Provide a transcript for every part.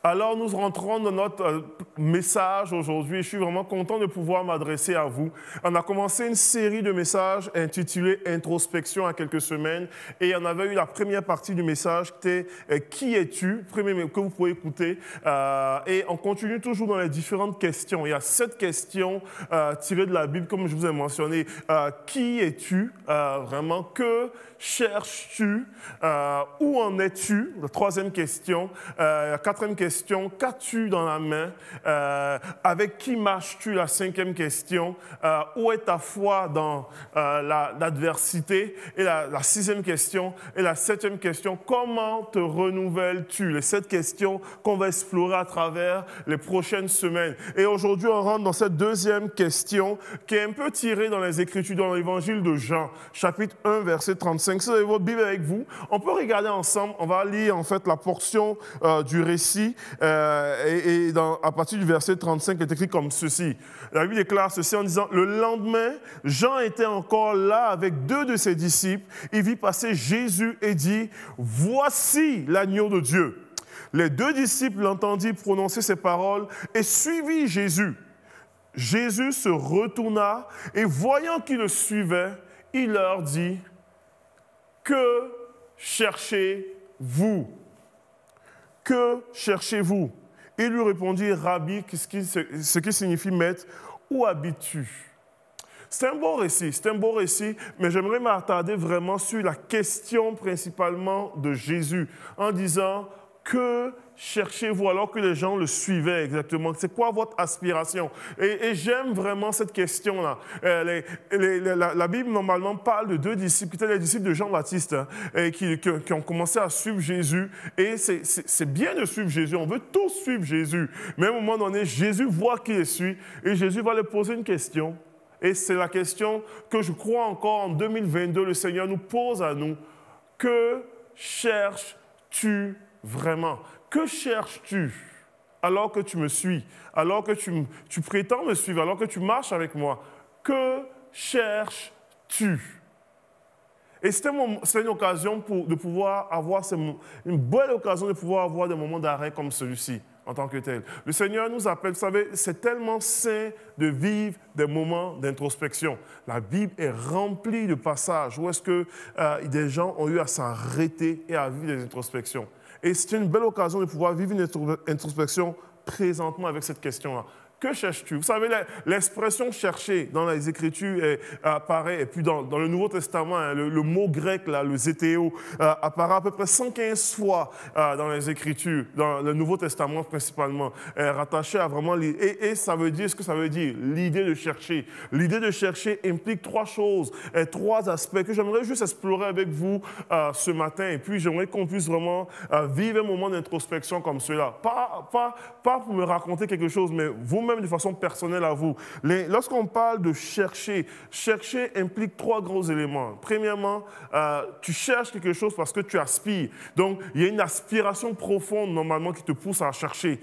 Alors nous rentrons dans notre message aujourd'hui. Je suis vraiment content de pouvoir m'adresser à vous. On a commencé une série de messages intitulée Introspection il y a quelques semaines et on avait eu la première partie du message qui était Qui es-tu? Que vous pouvez écouter. Et on continue toujours dans les différentes questions. Il y a 7 questions tirées de la Bible, comme je vous ai mentionné. Qui es-tu? Vraiment, que cherches-tu? Où en es-tu? La 3e question. La 4e question, qu'as-tu dans la main? Avec qui marches-tu? La 5e question. Où est ta foi dans l'adversité? Et la 6e question. Et la 7e question, comment te renouvelles-tu? Les 7 questions qu'on va explorer à travers les prochaines semaines. Et aujourd'hui, on rentre dans cette 2e question qui est un peu tirée dans les Écritures, dans l'évangile de Jean, chapitre 1, verset 35. Si vous avez votre Bible avec vous, on peut regarder ensemble. On va lire en fait la portion du récit à partir du verset 35 est écrit comme ceci. La Bible déclare ceci en disant « Le lendemain, Jean était encore là avec 2 de ses disciples. Il vit passer Jésus et dit « Voici l'agneau de Dieu ». Les 2 disciples l'entendirent prononcer ces paroles et suivirent Jésus. Jésus se retourna et voyant qu'ils le suivaient, il leur dit « Que cherchez-vous? Que cherchez-vous » Ils lui répondirent « Rabbi », ce qui signifie « maître », où habites-tu? C'est un beau récit, mais j'aimerais m'attarder vraiment sur la question principalement de Jésus, en disant « Que cherchez-vous » alors que les gens le suivaient exactement. C'est quoi votre aspiration? Et j'aime vraiment cette question-là. La Bible, normalement, parle de 2 disciples, qui étaient les disciples de Jean-Baptiste, qui ont commencé à suivre Jésus. Et c'est bien de suivre Jésus. On veut tous suivre Jésus. Mais à un moment donné, Jésus voit qui les suit et Jésus va leur poser une question. Et c'est la question que je crois encore en 2022, le Seigneur nous pose à nous. Que cherches-tu vraiment? Que cherches-tu alors que tu me suis, alors que tu prétends me suivre, alors que tu marches avec moi? Que cherches-tu? Et c'est une occasion de pouvoir avoir une belle occasion de pouvoir avoir des moments d'arrêt comme celui-ci en tant que tel. Le Seigneur nous appelle, vous savez, c'est tellement sain de vivre des moments d'introspection. La Bible est remplie de passages où est-ce que des gens ont eu à s'arrêter et à vivre des introspections. Et c'est une belle occasion de pouvoir vivre une introspection présentement avec cette question-là. Que cherches-tu? Vous savez, l'expression « chercher » dans les Écritures apparaît, et puis dans le Nouveau Testament, hein, le mot grec, là, le zétéo, apparaît à peu près 115 fois dans les Écritures, dans le Nouveau Testament principalement, rattaché à vraiment... Et ça veut dire ce que ça veut dire, l'idée de chercher. L'idée de chercher implique 3 choses, 3 aspects que j'aimerais juste explorer avec vous ce matin. Et puis, j'aimerais qu'on puisse vraiment vivre un moment d'introspection comme cela. Pas pour me raconter quelque chose, mais vous-même, de façon personnelle à vous. Lorsqu'on parle de chercher, chercher implique 3 gros éléments. Premièrement, tu cherches quelque chose parce que tu aspires. Donc, il y a une aspiration profonde, normalement, qui te pousse à chercher.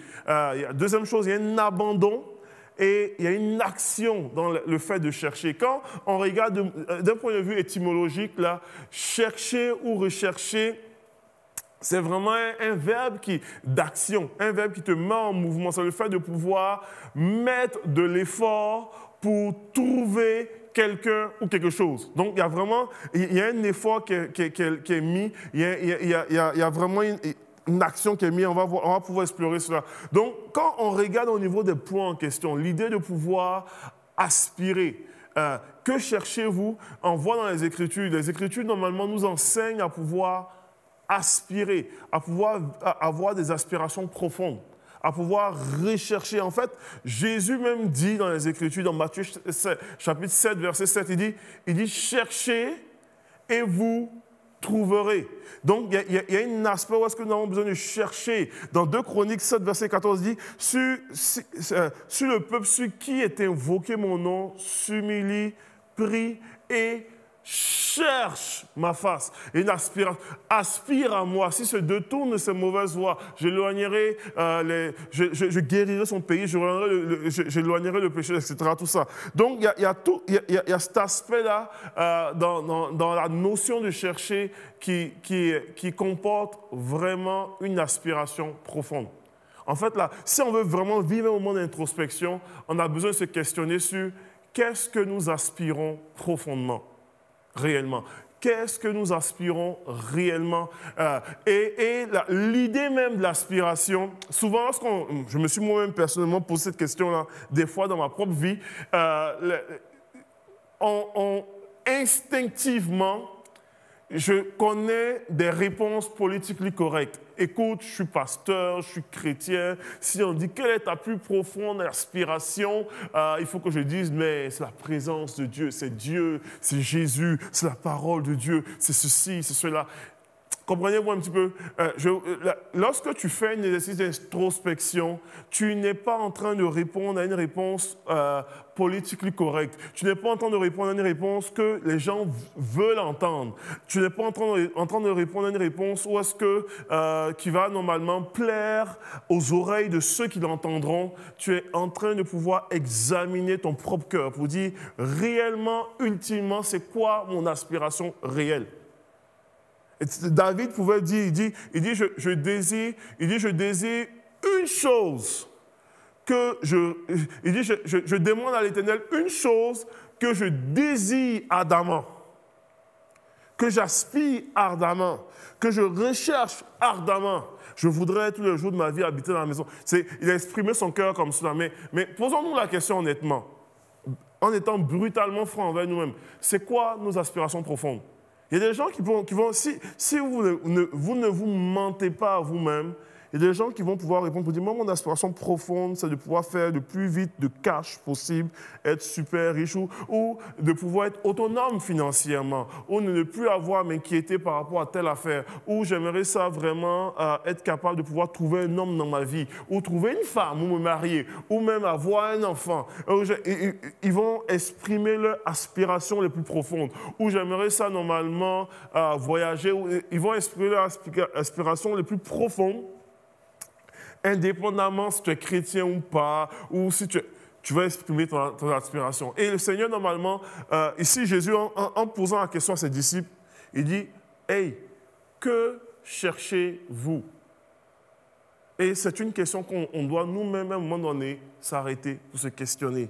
Deuxième chose, il y a un abandon et il y a une action dans le fait de chercher. Quand on regarde d'un point de vue étymologique, là, chercher ou rechercher, c'est vraiment un verbe d'action, un verbe qui te met en mouvement. C'est le fait de pouvoir mettre de l'effort pour trouver quelqu'un ou quelque chose. Donc, il y a un effort qui est mis, il y a vraiment une action qui est mise. On va pouvoir explorer cela. Donc, quand on regarde au niveau des points en question, l'idée de pouvoir aspirer, que cherchez-vous? On voit dans les Écritures. Les Écritures, normalement, nous enseignent à pouvoir aspirer, à pouvoir avoir des aspirations profondes, à pouvoir rechercher. En fait, Jésus même dit dans les Écritures, dans Matthieu chapitre 7, verset 7, il dit « Cherchez et vous trouverez ». Donc, il y a un aspect où est-ce que nous avons besoin de chercher. Dans 2 Chroniques 7, verset 14, il dit « Sur le peuple sur qui est invoqué mon nom, s'humilie, prie et cherche ma face. » Et une aspiration. Aspire à moi. Si se détourne de ses mauvaises voies, j'éloignerai je guérirai son pays, j'éloignerai le péché, etc. Tout ça. Donc, il y a cet aspect-là dans la notion de chercher qui comporte vraiment une aspiration profonde. En fait, là, si on veut vraiment vivre un moment d'introspection, on a besoin de se questionner sur qu'est-ce que nous aspirons profondément, réellement. Qu'est-ce que nous aspirons réellement? L'idée même de l'aspiration, souvent, je me suis moi-même personnellement posé cette question-là, des fois dans ma propre vie, instinctivement, je connais des réponses politiquement correctes. Écoute, je suis pasteur, je suis chrétien. Si on dit quelle est ta plus profonde aspiration, il faut que je dise, mais c'est la présence de Dieu, c'est Jésus, c'est la parole de Dieu, c'est ceci, c'est cela. Comprenez-vous un petit peu? Lorsque tu fais un exercice d'introspection, tu n'es pas en train de répondre à une réponse politiquement correcte. Tu n'es pas en train de répondre à une réponse que les gens veulent entendre. Tu n'es pas en train de répondre à une réponse qui va normalement plaire aux oreilles de ceux qui l'entendront. Tu es en train de pouvoir examiner ton propre cœur pour dire réellement, ultimement, c'est quoi mon aspiration réelle? Et David pouvait dire, il dit je désire une chose je demande à l'Éternel une chose que je désire ardemment, que j'aspire ardemment, que je recherche ardemment. Je voudrais tous les jours de ma vie habiter dans la maison. Il a exprimé son cœur comme cela. Mais posons-nous la question honnêtement, en étant brutalement francs envers nous-mêmes. C'est quoi nos aspirations profondes? Il y a des gens qui vont si vous ne vous mentez pas à vous-même, il y a des gens qui vont pouvoir répondre pour dire, moi, mon aspiration profonde, c'est de pouvoir faire le plus vite de cash possible, être super riche ou de pouvoir être autonome financièrement, ou ne plus avoir à m'inquiéter par rapport à telle affaire, ou j'aimerais ça vraiment être capable de pouvoir trouver un homme dans ma vie, ou trouver une femme, ou me marier, ou même avoir un enfant. Ils vont exprimer leurs aspirations les plus profondes, ou j'aimerais ça normalement voyager, ou ils vont exprimer leurs aspirations les plus profondes, indépendamment si tu es chrétien ou pas, ou si tu vas exprimer ton aspiration. Et le Seigneur, normalement, ici, Jésus, en posant la question à ses disciples, il dit, « Hey, que cherchez-vous » Et c'est une question qu'on doit nous-mêmes, à un moment donné, s'arrêter pour se questionner.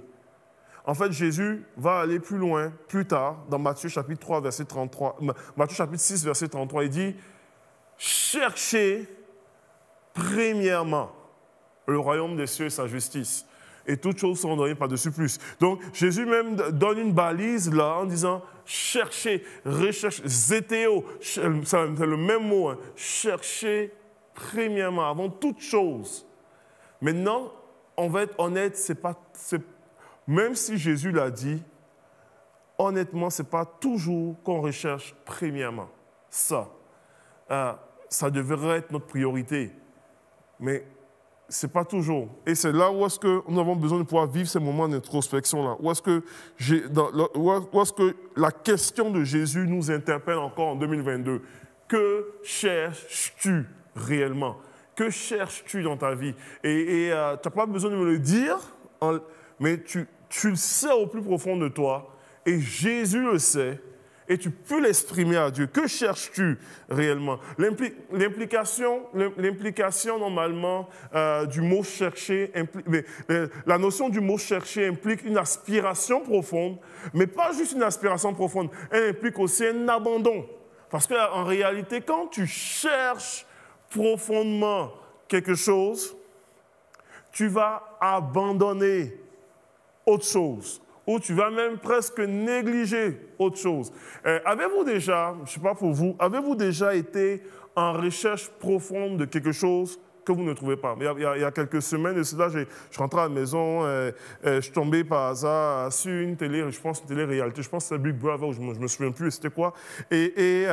En fait, Jésus va aller plus loin, plus tard, dans Matthieu chapitre 3, verset 33, Matthieu chapitre 6, verset 33, il dit, « Cherchez premièrement le royaume des cieux et sa justice. Et toutes choses seront données par-dessus plus. » Donc, Jésus même donne une balise là en disant, cherchez, recherchez, zétéo, c'est le même mot, hein, cherchez premièrement, avant toute chose. Maintenant, on va être honnête, même si Jésus l'a dit, honnêtement, ce n'est pas toujours qu'on recherche premièrement. Ça devrait être notre priorité. Mais ce n'est pas toujours. Et c'est là où est-ce que nous avons besoin de pouvoir vivre ces moments d'introspection-là. Où est-ce que la question de Jésus nous interpelle encore en 2022. Que cherches-tu réellement? Que cherches-tu dans ta vie? Et tu n'as pas besoin de me le dire, mais tu le sais au plus profond de toi. Et Jésus le sait. Et tu peux l'exprimer à Dieu. Que cherches-tu réellement? L'implication normalement du mot chercher, la notion du mot chercher implique une aspiration profonde, mais pas juste une aspiration profonde, elle implique aussi un abandon. Parce qu'en réalité, quand tu cherches profondément quelque chose, tu vas abandonner autre chose. Ou tu vas même presque négliger autre chose. Avez-vous déjà, je ne sais pas pour vous, avez-vous déjà été en recherche profonde de quelque chose que vous ne trouvez pas? Il y a quelques semaines de cela, je rentrais à la maison, je suis tombé par hasard sur une télé, je pense une télé-réalité, je pense que c'était Big Brother, ou je ne me souviens plus c'était quoi. Et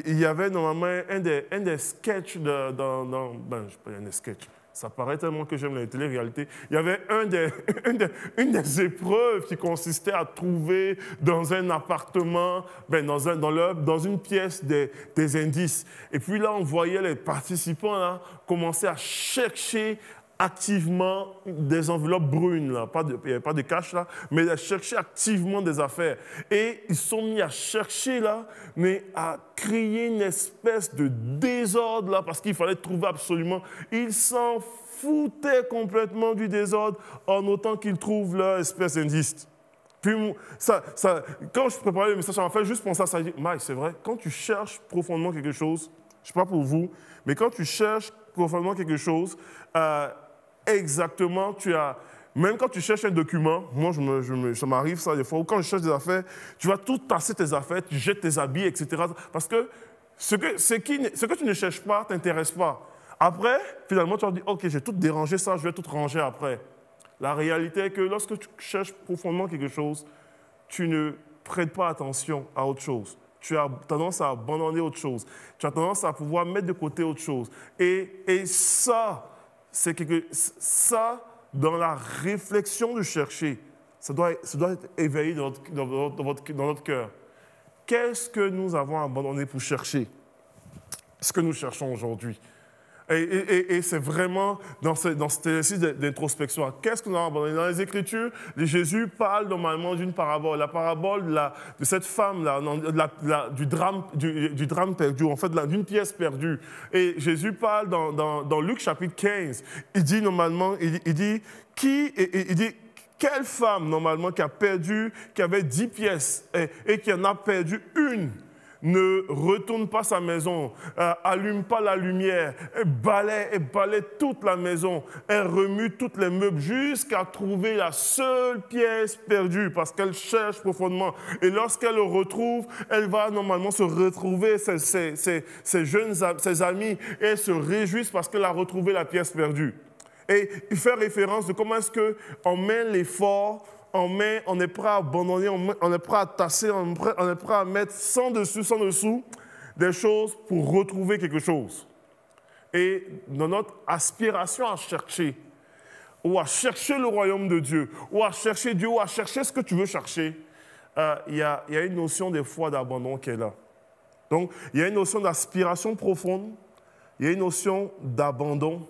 il y avait normalement un des sketchs je ne sais pas, un des sketchs. Ça paraît tellement que j'aime la télé-réalité. Il y avait une des épreuves qui consistait à trouver dans un appartement, dans une pièce des indices. Et puis là, on voyait les participants là, commencer à chercher activement des enveloppes brunes, là. Il n'y avait pas de cash là, mais à chercher activement des affaires. Et ils sont mis à chercher là, mais à créer une espèce de désordre là, parce qu'il fallait trouver absolument. Ils s'en foutaient complètement du désordre en autant qu'ils trouvent leur espèce d'indice. Puis, quand je préparais le message, ça m'a fait juste penser à ça. Je dis, Mike, c'est vrai, quand tu cherches profondément quelque chose, je ne sais pas pour vous, mais quand tu cherches profondément quelque chose, exactement, même quand tu cherches un document, moi, ça m'arrive ça des fois, ou quand je cherche des affaires, tu vas tout tasser tes affaires, tu jettes tes habits, etc. Parce que ce que tu ne cherches pas ne t'intéresse pas. Après, finalement, tu vas dire, OK, j'ai tout dérangé ça, je vais tout ranger après. La réalité est que lorsque tu cherches profondément quelque chose, tu ne prêtes pas attention à autre chose. Tu as tendance à abandonner autre chose. Tu as tendance à pouvoir mettre de côté autre chose. Et ça, dans la réflexion de chercher, ça doit être éveillé dans notre cœur. Qu'est-ce que nous avons abandonné pour chercher ce que nous cherchons aujourd'hui? Et c'est vraiment dans cet exercice d'introspection. Qu'est-ce que nous avons abandonné? Dans les Écritures, Jésus parle normalement d'une parabole. La parabole de cette femme-là, du drame perdu, en fait, d'une pièce perdue. Et Jésus parle dans Luc chapitre 15. Il dit normalement, il dit, quelle femme normalement qui avait 10 pièces et qui en a perdu une? Ne retourne pas à sa maison, allume pas la lumière, elle balaie toute la maison, elle remue tous les meubles jusqu'à trouver la seule pièce perdue parce qu'elle cherche profondément. Et lorsqu'elle le retrouve, elle va normalement se retrouver ses amis et elles se réjouissent parce qu'elle a retrouvé la pièce perdue. Et il fait référence de comment est-ce qu'on met l'effort, on est prêt à abandonner, on est prêt à tasser, on est prêt à mettre sans dessous, des choses pour retrouver quelque chose. Et dans notre aspiration à chercher, ou à chercher le royaume de Dieu, ou à chercher Dieu, ou à chercher ce que tu veux chercher, il y a une notion des fois d'abandon qui est là. Donc, il y a une notion d'aspiration profonde, il y a une notion d'abandon,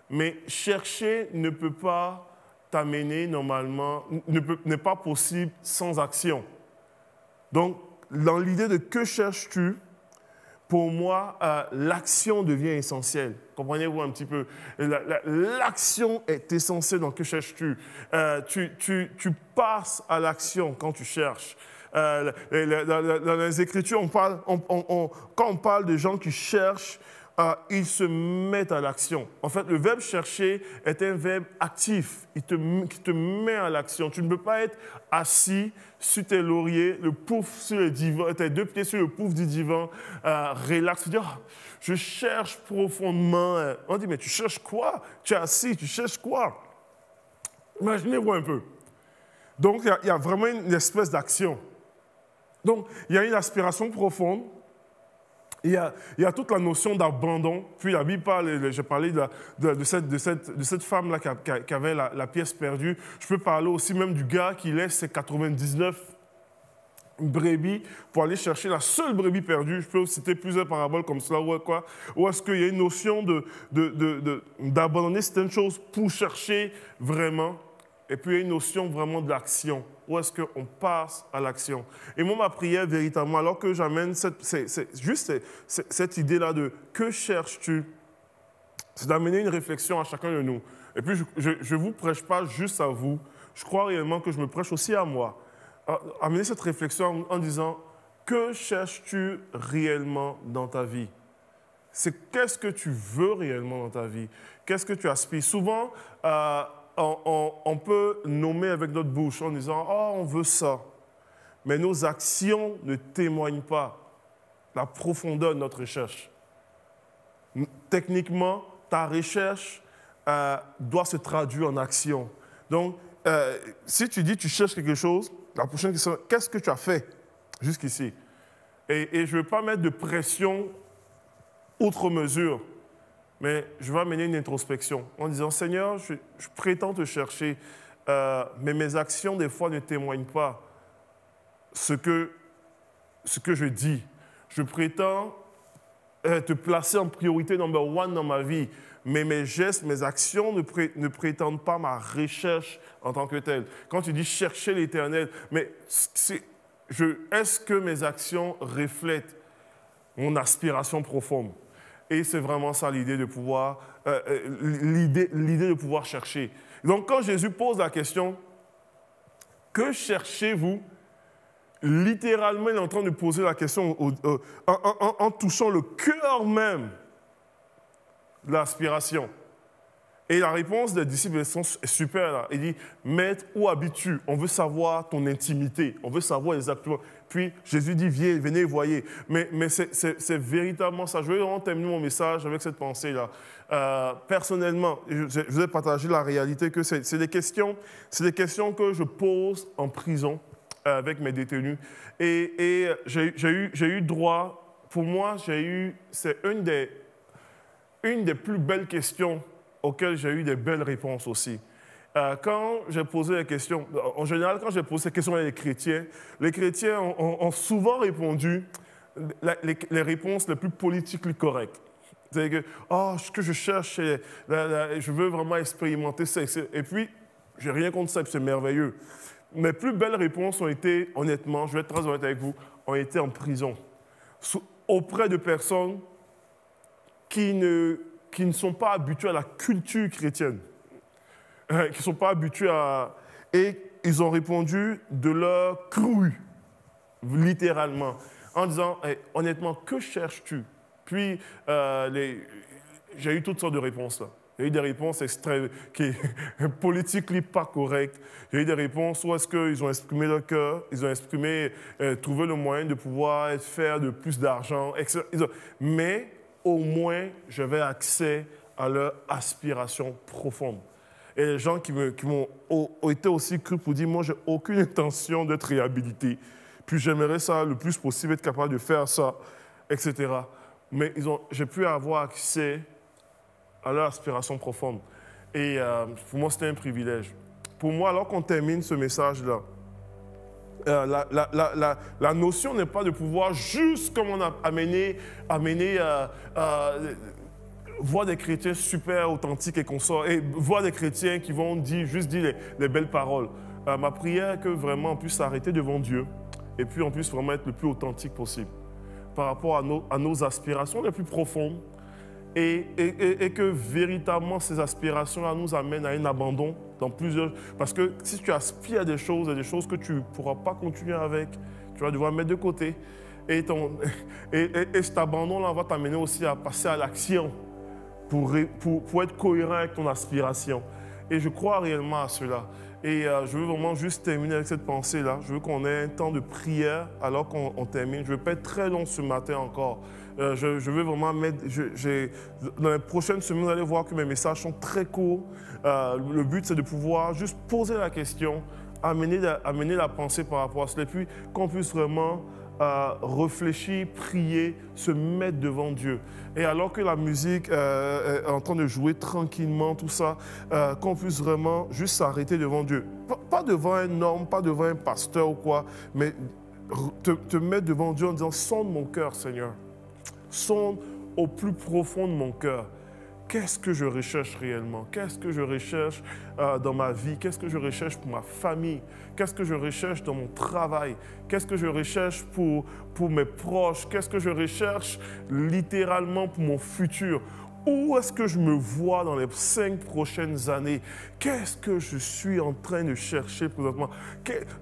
mais chercher ne peut pas t'amener normalement, n'est pas possible sans action. Donc, dans l'idée de que cherches-tu, pour moi, l'action devient essentielle. Comprenez-vous un petit peu? L'action est essentielle dans que cherches-tu. Tu passes à l'action quand tu cherches. Dans les Écritures, quand on parle de gens qui cherchent, ils se mettent à l'action. En fait, le verbe chercher est un verbe actif qui te met à l'action. Tu ne peux pas être assis sur tes lauriers, le pouf sur le divan, tes deux pieds sur le pouf du divan, relax. Tu dis, oh, je cherche profondément. On dit, mais tu cherches quoi? Tu es assis, tu cherches quoi? Imaginez-vous un peu. Donc, il y a vraiment une espèce d'action. Donc, il y a une aspiration profonde. Il y a toute la notion d'abandon. Puis la Bible parle, j'ai parlé de cette femme-là qui avait la pièce perdue. Je peux parler aussi même du gars qui laisse ses 99 brebis pour aller chercher la seule brebis perdue. Je peux citer plusieurs paraboles comme cela. Ou est-ce qu'il y a une notion d'abandonner certaines choses pour chercher vraiment? Et puis il y a une notion vraiment de l'action. Où est-ce qu'on passe à l'action? Et moi, ma prière, véritablement, alors que j'amène cette idée-là de que cherches-tu, c'est d'amener une réflexion à chacun de nous. Et puis, je ne vous prêche pas juste à vous. Je crois réellement que je me prêche aussi à moi. Amener cette réflexion en disant, que cherches-tu réellement dans ta vie? Qu'est-ce que tu veux réellement dans ta vie? Qu'est-ce que tu aspires? Souvent, on peut nommer avec notre bouche en disant « Oh, on veut ça ». Mais nos actions ne témoignent pas la profondeur de notre recherche. Techniquement, ta recherche doit se traduire en action. Donc, si tu dis que tu cherches quelque chose, la prochaine question, qu'est-ce que tu as fait jusqu'ici? Et je ne veux pas mettre de pression outre mesure. Mais je vais amener une introspection en disant, Seigneur, je prétends te chercher, mais mes actions, des fois, ne témoignent pas ce que je dis. Je prétends te placer en priorité number one dans ma vie, mais mes gestes, mes actions ne prétendent pas ma recherche en tant que telle. Quand tu dis chercher l'Éternel, mais est-ce que mes actions reflètent mon aspiration profonde? Et c'est vraiment ça l'idée de pouvoir, l'idée de pouvoir chercher. Donc quand Jésus pose la question, que cherchez-vous? Littéralement, il est en train de poser la question en touchant le cœur même de l'aspiration. Et la réponse des disciples est super là. Il dit, Maître, où habites-tu? On veut savoir ton intimité, on veut savoir exactement. Puis Jésus dit, venez, voyez. Mais c'est véritablement ça. Je vais vraiment terminer mon message avec cette pensée-là. Personnellement, je vais partager la réalité que c'est des questions que je pose en prison avec mes détenus. Et j'ai eu droit, pour moi, c'est une des plus belles questions auxquelles j'ai eu des belles réponses aussi. Quand j'ai posé les questions, en général, quand j'ai posé ces questions à les chrétiens ont souvent répondu les réponses les plus politiquement correctes. C'est-à-dire que, ce que je cherche, je veux vraiment expérimenter ça. Et puis, je n'ai rien contre ça, c'est merveilleux. Mes plus belles réponses ont été, honnêtement, je vais être très honnête avec vous, ont été en prison, auprès de personnes qui ne sont pas habitués à la culture chrétienne, qui ne sont pas habitués à... Et ils ont répondu de leur cru, littéralement, en disant, honnêtement, que cherches-tu? Puis, j'ai eu toutes sortes de réponses là. J'ai eu des réponses extrêmes, politiquement pas correctes. J'ai eu des réponses où est-ce qu'ils ont exprimé leur cœur, ils ont exprimé, trouvé le moyen de pouvoir faire de plus d'argent, etc. Mais au moins, j'avais accès à leur aspiration profonde. Et les gens qui ont été aussi crus pour dire, moi, j'ai aucune intention d'être réhabilité. Puis j'aimerais ça le plus possible, être capable de faire ça, etc. Mais j'ai pu avoir accès à leur aspiration profonde. Et pour moi, c'était un privilège. Pour moi, alors qu'on termine ce message-là, la notion n'est pas de pouvoir juste, comme on a amené voir des chrétiens super authentiques et consorts, et voir des chrétiens qui vont juste dire les belles paroles. Ma prière est que vraiment on puisse s'arrêter devant Dieu et puis on puisse vraiment être le plus authentique possible par rapport à nos aspirations les plus profondes et que véritablement ces aspirations-là nous amènent à un abandon dans plusieurs... Parce que si tu aspires à des choses que tu ne pourras pas continuer avec, tu vas devoir mettre de côté. Et cet abandon-là va t'amener aussi à passer à l'action pour être cohérent avec ton aspiration. Et je crois réellement à cela. Et je veux vraiment juste terminer avec cette pensée-là. Je veux qu'on ait un temps de prière alors qu'on termine. Je ne vais pas être très long ce matin encore. Je veux vraiment mettre... dans les prochaines semaines, vous allez voir que mes messages sont très courts. Le but, c'est de pouvoir juste poser la question, amener la pensée par rapport à cela, et puis qu'on puisse vraiment réfléchir, prier, se mettre devant Dieu. Et alors que la musique est en train de jouer tranquillement, tout ça, qu'on puisse vraiment juste s'arrêter devant Dieu. Pas devant un homme, pas devant un pasteur ou quoi, mais te mettre devant Dieu en disant « Sonde mon cœur, Seigneur. Sonde au plus profond de mon cœur. Qu'est-ce que je recherche réellement? Qu'est-ce que je recherche dans ma vie? Qu'est-ce que je recherche pour ma famille? Qu'est-ce que je recherche dans mon travail? Qu'est-ce que je recherche pour mes proches? Qu'est-ce que je recherche littéralement pour mon futur? Où est-ce que je me vois dans les 5 prochaines années? Qu'est-ce que je suis en train de chercher présentement?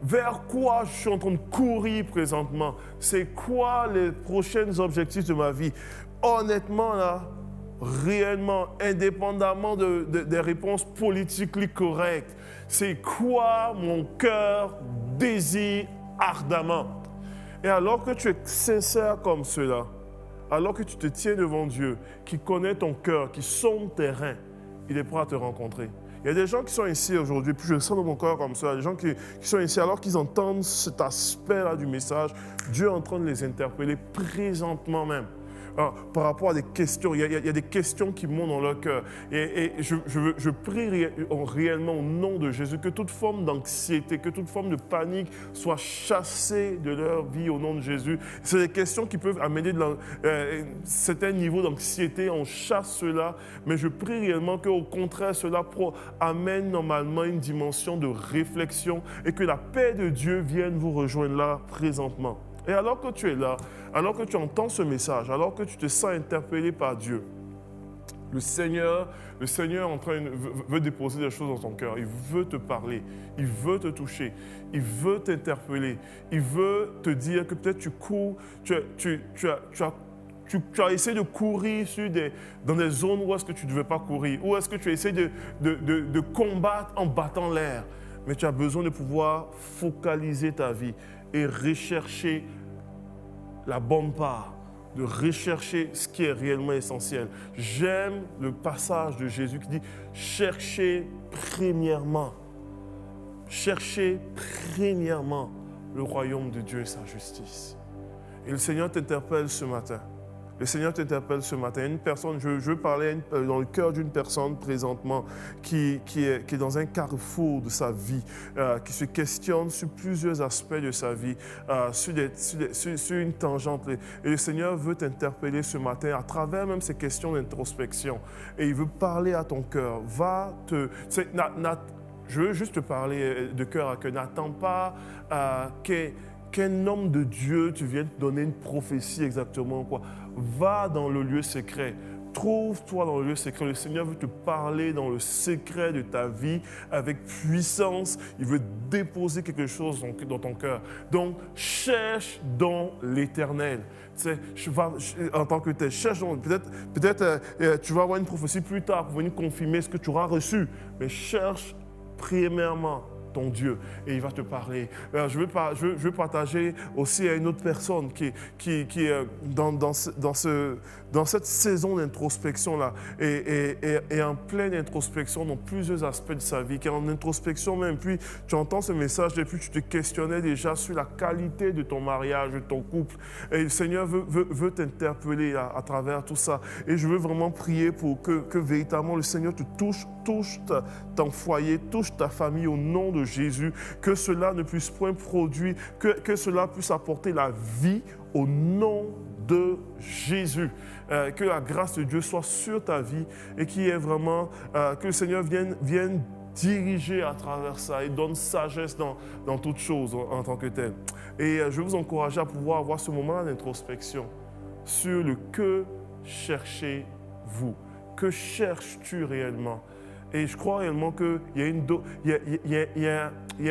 Vers quoi je suis en train de courir présentement? C'est quoi les prochains objectifs de ma vie? Honnêtement, là, réellement, indépendamment des réponses politiquement correctes, c'est quoi mon cœur désire ardemment? Et alors que tu es sincère comme cela, alors que tu te tiens devant Dieu, qui connaît ton cœur, qui sonde tes reins, il est prêt à te rencontrer. Il y a des gens qui sont ici aujourd'hui, puis je le sens dans mon cœur comme ça, des gens qui sont ici alors qu'ils entendent cet aspect-là du message, Dieu est en train de les interpeller présentement même. par rapport à des questions. Il y a des questions qui montent dans leur cœur. Et je prie réellement au nom de Jésus que toute forme d'anxiété, que toute forme de panique soit chassée de leur vie au nom de Jésus. C'est des questions qui peuvent amener certains niveaux d'anxiété. On chasse cela, mais je prie réellement qu'au contraire, cela amène normalement une dimension de réflexion et que la paix de Dieu vienne vous rejoindre là présentement. Et alors que tu es là, alors que tu entends ce message, alors que tu te sens interpellé par Dieu, le Seigneur veut déposer des choses dans ton cœur. Il veut te parler, il veut te toucher, il veut t'interpeller, il veut te dire que peut-être tu cours, tu as essayé de courir dans des zones où est-ce que tu ne devais pas courir, où est-ce que tu as essayé de combattre en battant l'air. Mais tu as besoin de pouvoir focaliser ta vie et rechercher la bonne part, de rechercher ce qui est réellement essentiel. J'aime le passage de Jésus qui dit « Cherchez premièrement le royaume de Dieu et sa justice. » Et le Seigneur t'interpelle ce matin. Le Seigneur t'interpelle ce matin. Une personne, je veux parler dans le cœur d'une personne présentement qui est dans un carrefour de sa vie, qui se questionne sur plusieurs aspects de sa vie, sur une tangente. Et le Seigneur veut t'interpeller ce matin à travers même ces questions d'introspection. Et il veut parler à ton cœur. Je veux juste te parler de cœur à cœur. N'attends pas qu'un homme de Dieu te vienne te donner une prophétie exactement quoi. Va dans le lieu secret. Trouve-toi dans le lieu secret. Le Seigneur veut te parler dans le secret de ta vie avec puissance. Il veut déposer quelque chose dans ton cœur. Donc, cherche dans l'Éternel. En tant que tel, cherche dans... Peut-être tu vas avoir une prophétie plus tard pour venir confirmer ce que tu auras reçu. Mais cherche premièrement ton Dieu, et il va te parler. Je veux partager aussi à une autre personne qui est dans cette saison d'introspection-là, et en pleine introspection dans plusieurs aspects de sa vie, qui est en introspection même, puis tu entends ce message, et puis tu te questionnais déjà sur la qualité de ton mariage, de ton couple, et le Seigneur veut t'interpeller à travers tout ça, et je veux vraiment prier pour que véritablement le Seigneur te touche ton foyer, touche ta famille au nom de Jésus, que cela ne puisse point produire, que cela puisse apporter la vie au nom de Jésus. Que la grâce de Dieu soit sur ta vie et qu'il y ait vraiment, que le Seigneur vienne diriger à travers ça et donne sagesse dans toutes choses en tant que tel. Et je vais vous encourager à pouvoir avoir ce moment d'introspection sur le que cherchez-vous, que cherches-tu réellement? Et je crois réellement qu'il y a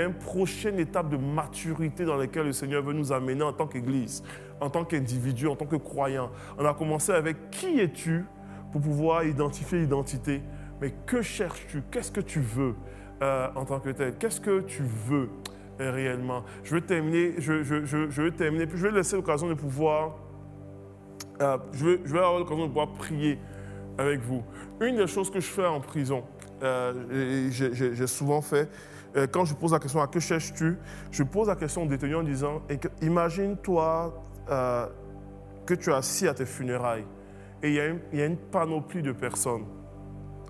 une prochaine étape de maturité dans laquelle le Seigneur veut nous amener en tant qu'Église, en tant qu'individu, en tant que croyant. On a commencé avec qui es-tu pour pouvoir identifier l'identité. Mais que cherches-tu? Qu'est-ce que tu veux en tant que tel? Qu'est-ce que tu veux réellement? Je vais terminer, puis je vais laisser l'occasion de pouvoir, je vais avoir l'occasion de pouvoir prier avec vous. Une des choses que je fais en prison, j'ai souvent fait, quand je pose la question « à que cherches-tu ?», je pose la question au détenu en disant « imagine-toi que tu es assis à tes funérailles et il y a une panoplie de personnes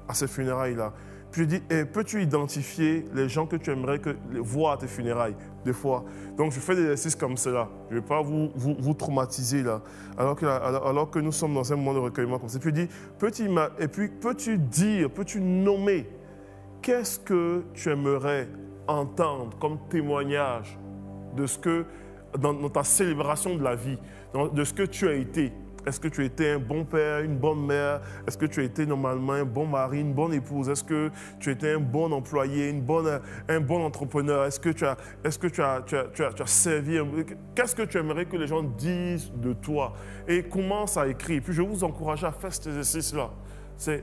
à ces funérailles-là. Puis je dis « peux-tu identifier les gens que tu aimerais voir à tes funérailles ?» Des fois. Donc je fais des exercices comme cela. Je ne vais pas vous traumatiser là, alors que nous sommes dans un moment de recueillement comme ça. Puis je dis peux-tu nommer qu'est-ce que tu aimerais entendre comme témoignage de ce que, dans ta célébration de la vie, de ce que tu as été. Est-ce que tu as été un bon père, une bonne mère? Est-ce que tu as été normalement un bon mari, une bonne épouse? Est-ce que tu as été un bon employé, un bon entrepreneur? Est-ce que tu as servi? Qu'est-ce que tu aimerais que les gens disent de toi? Et commence à écrire. Puis je vais vous encourager à faire cet exercice-là. C'est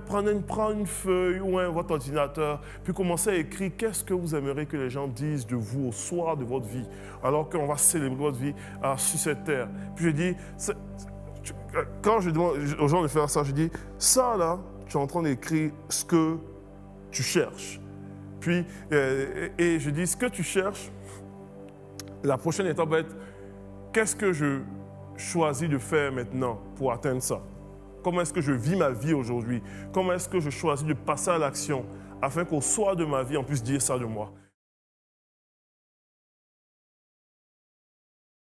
prendre une feuille ou votre ordinateur, puis commencer à écrire qu'est-ce que vous aimeriez que les gens disent de vous au soir de votre vie, alors qu'on va célébrer votre vie sur cette terre. Puis je dis, quand je demande aux gens de faire ça, je dis, ça là, tu es en train d'écrire ce que tu cherches. Puis, et je dis, ce que tu cherches, la prochaine étape va être, qu'est-ce que je choisis de faire maintenant pour atteindre ça? Comment est-ce que je vis ma vie aujourd'hui? Comment est-ce que je choisis de passer à l'action afin qu'au soir de ma vie, on puisse dire ça de moi?